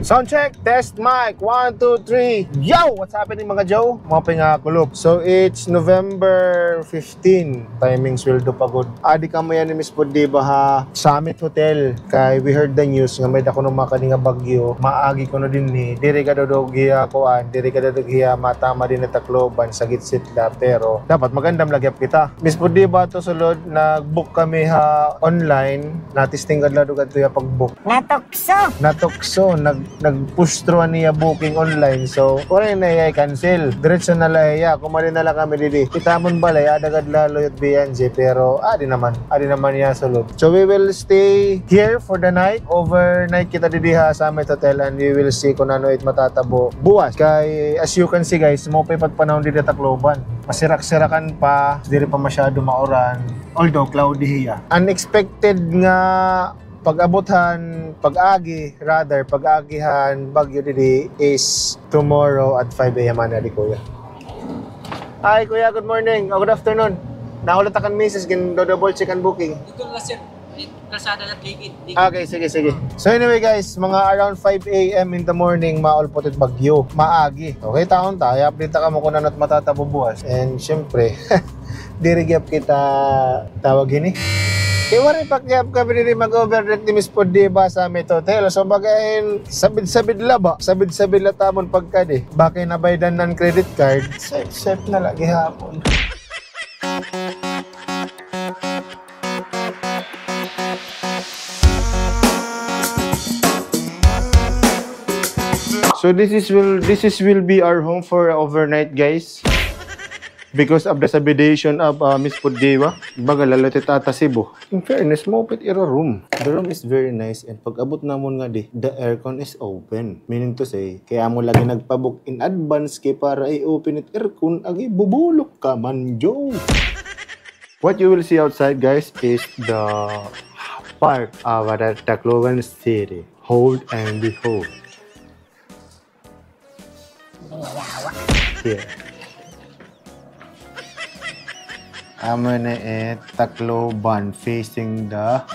Sound check, test mic, 1, 2, 3. Yo! What's happening mga Joe? Mga pingakulop. So it's November 15. Timing sweldo pagod. Adi ka mo yan ni Miss Podiba ha. Summit Hotel. Kay we heard the news nga may dako nung maka nga bagyo. Maagi ko na din ni. Diri ka dodoghiya kuan. Diri ka dodoghiya matama din na Tacloban sa gitsitla. Pero dapat magandang lagyap kita. Miss Podiba to sulod. Nag-book kami ha online. Natisting kadla dugad to ya pag-book. Natukso. Nag-push through niya booking online. So, wala na iya cancel. Diretso na lang iya. Kumali na lang kami didi. Kitamon balay, adagad lalo yung BNJ. Pero, adi naman iya sulod. So, we will stay here for the night. Overnight kita didi ha sa Summit Hotel and we will see kung ano it matatabo buwas. Kay, as you can see guys, mo pa pagpanahon didi Tacloban. Masirak-sirakan pa. Diri pa masyado mauran. Although, cloudy hiya. Unexpected nga pag-abutan, pag-agihan, bagyo didi is tomorrow at 5 a.m. na di kuya. Hi kuya, good morning. Good afternoon. Nahulat akan misis, double check ang booking. Dito na sir, kalsada na tigit. Okay, sige. So anyway guys, mga around 5 a.m. in the morning, maulpotit bagyo, maagi. Okay, taon tayo, update ka mo kung ano matatabo buwas. And syempre, dirigyap kita tawag ini. Iwari pakyap kami rin mag-overnight ni Miss Podiba sa Summit Hotel. So bagayin, sabid-sabid laba. Sabid-sabid latamon pagkadi. Bakit nabaydan ng credit card? Safe na lagi hapon. So this will be our home for overnight guys. Because of the subidation of Miss Podiba, baga lalote tata Cebu. In fairness, maupit ira room. The room is very nice and pag abot namon nga di, the aircon is open. Meaning to say, kaya mo lagi nagpabook in advance kay para i-open it aircon, agi bubulok ka man, Joe. What you will see outside guys is the park of Tacloban City. Hold and behold. Here. Amo na Tacloban facing the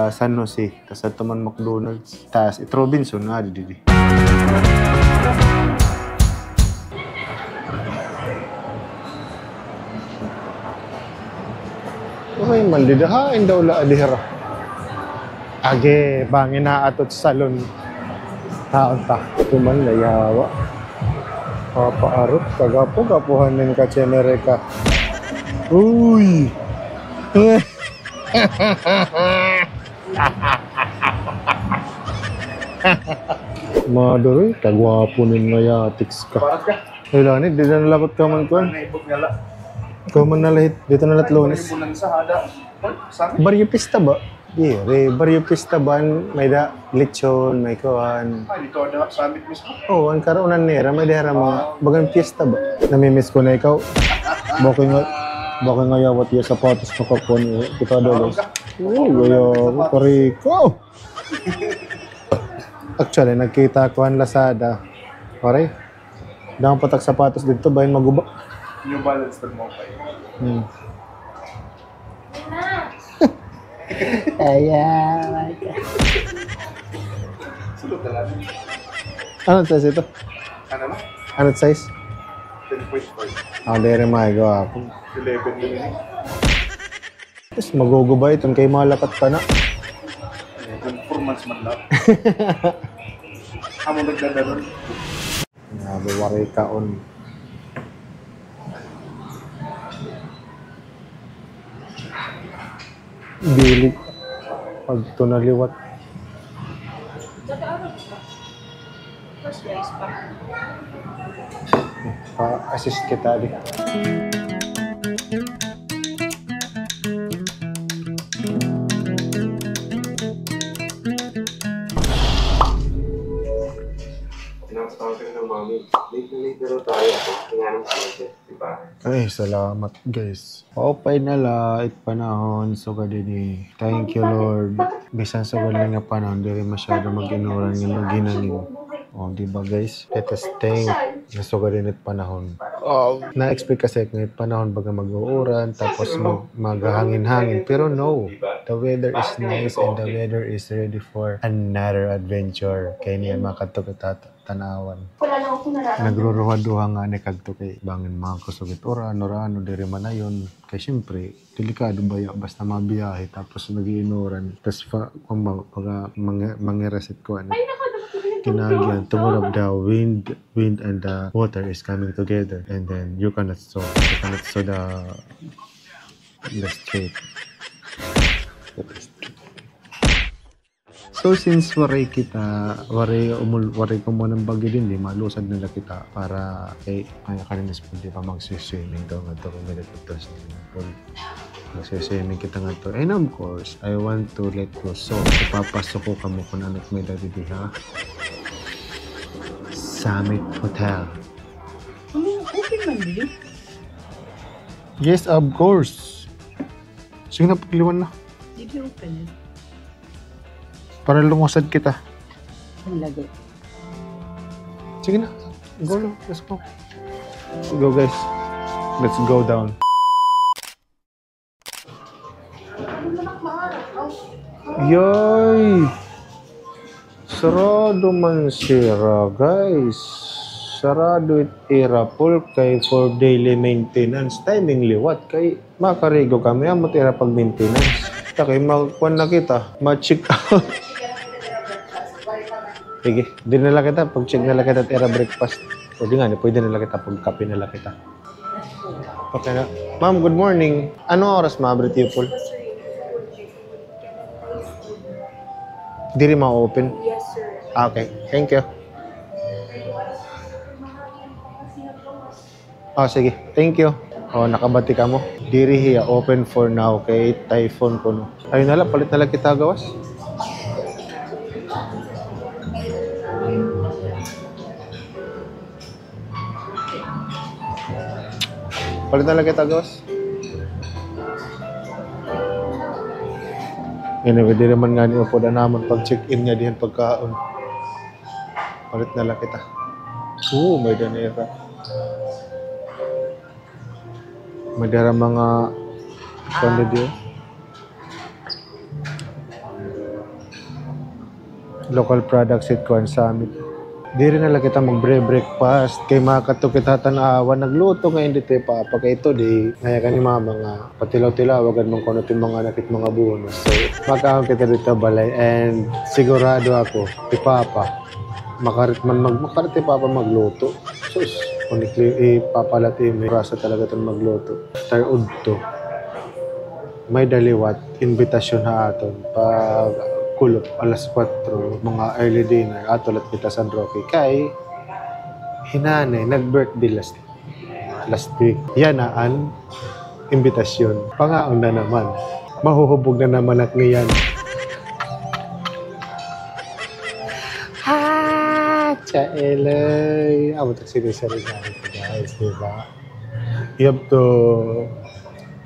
San Jose. Tas ato man McDonald's. Tas it Robinson nga didi. Okay man didahain daw la adihara. Age bangin na atot salon. Taon ta. Tuman layawa. Papaarot kagapo kapuhanin ka chenere ka. Uy! Maduroy, kagwapo nin nga yatiks ka. Wala ni, di na nalakot ka man ko. Ikaw man nalahit, dito nalat Lunes. Baryo pista ba? Di, baryo pista ba? May da, lechon, may kawan. Ay, dito na summit mismo. Oo, ang karaunan nera, may dera mga bagang pista ba? Namimiss ko na ikaw. Bakit nga yawat yung sapatos na kapon kita dolos? Oo, gaya pariko. Actually, nagkita ko ang Lazada. Pare, dahang patak sapatos dito, bayan maguba. New Balance na mo kayo. Ayan. Sulod na lang. Ano size ito? Ano na? Ano size? 10.5. Ang dere magawa ako. 11 din. Tapos magugubay itong kay malakat ka na. 4 months man lang. Amo nagdadaron. Nabawari ka on. Bilig. Pag ito naliwat. Pa-assist kita di. Ay, salamat guys. Opay na it panahon so kadini. Thank you Lord. Bisan sa wala nga panahon, diri masyado mag-inuran nga maginangin. Oh, di ba guys? Latest thing. Nasuga din it panahon. Na-expect kasi ngayon panahon baga mag-uuran tapos maghangin-hangin. Pero no, the weather is nice and the weather is ready for another adventure. Kaya niya makatok tanawan. Nagruruha-duha nga ni kagto kay bangin mga kusugit oran diri man ayon. Kay syempre delikado ba ya basta mabiyahe tapos nagiinuran tapos pag mangireset ko ano. Kinagyan, tumulog the wind and the water is coming together and then you cannot saw the street. So since waray ko mo ng bagyo din, di malusad nila kita para kay kaya kaninis po di pa magsiswimming daw nga ito kung may dito sa pool. Magsiswimming kita nga ito. And of course, I want to let go. So, ipapasok ko kamo kung anong may dati ha. Summit Hotel. Open man din? Yes, of course. Sige na, pagliwan na. Did you open it? Para lumusad kita. Ang lagi. Sige na. Go na. Let's go. Let's go, guys. Let's go down. Yoy! Sarado man sira, guys. Sarado it irapol kay for daily maintenance. Timing liwat kay makarigo kami ang matira pag maintenance. Kay magkuhan na kita, ma-check out. Sige, di nila kita. Pag check nila kita at era breakfast. O di nga, pwede nila kita pag kape nila kita. Okay na. Ma'am, good morning. Ano oras ma-abrit yung pool? Di rin ma-open? Yes, sir. Okay, thank you. Oh, sige. Thank you. Oh, nakabati ka mo. Diri hiya, open for now kay typhoon ko no. Ayun na lang, palit na lang kita gawas. Palit na lang kita gawas. Anyway, di naman nga niyo po na naman pag check-in nga diyan pagkaon. Palit na lang kita. May danera. May dara mga kondidyo. Local products at Kuan Summit. Di rin na lang kita mag-breakfast. Kay makato kita tanawan. Nagluto nga hindi tayo pa. Pag ito di, ngaya ka ni mama nga. Patilaw-tilawagan mong kunutin mga nakit mga bonus. So, makaon kita dito balay. And sigurado ako, ipapa. Makarit ipapa magluto. Sus, kunikli ipapalati. May rasa talaga itong magluto. Tarud to. May daliwat. Invitasyon ha aton. Pag kulop, alas 4, mga early dinner, atulat kita San Roque. Kay, hinanay, nag-birthday last week. Yanaan, imbitasyon. Pangaon na naman. Mahuhubog na naman at ngayon. Ha! Chaelay! Amo tagsiri-sari namin ito, guys, diba? You have to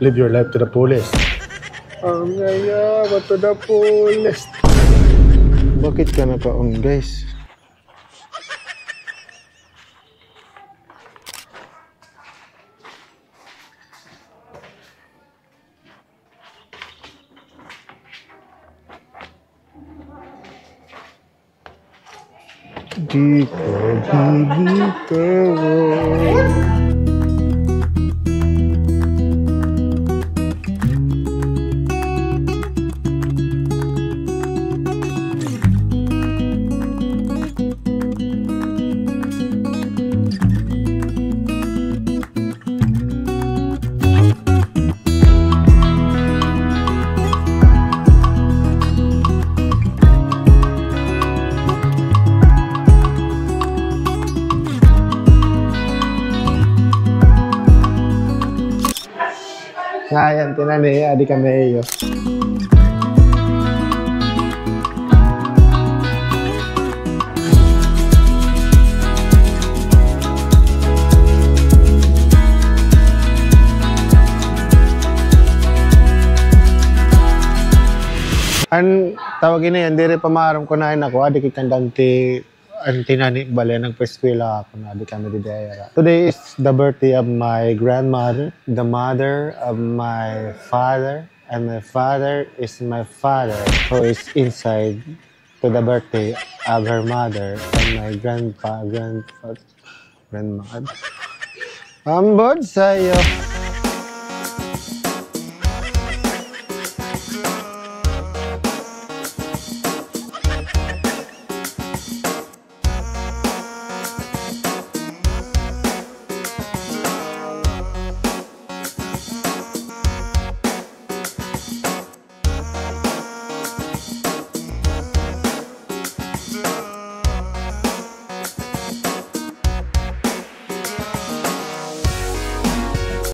live your life to the fullest. Ang ngaya, to the fullest. Bakit ka nakaon, guys? Di ko bibitaw. Ayan, tinani, adi kami iyo. An tawagin na yan, dire pamaram ko na ako, adi kitandang ti antinani bale nagpa-eskwela ako na di kami didayara. Today is the birthday of my grandmother, the mother of my father, and my father is my father who is inside to the birthday of her mother and my grandmother. Ambod sa'yo.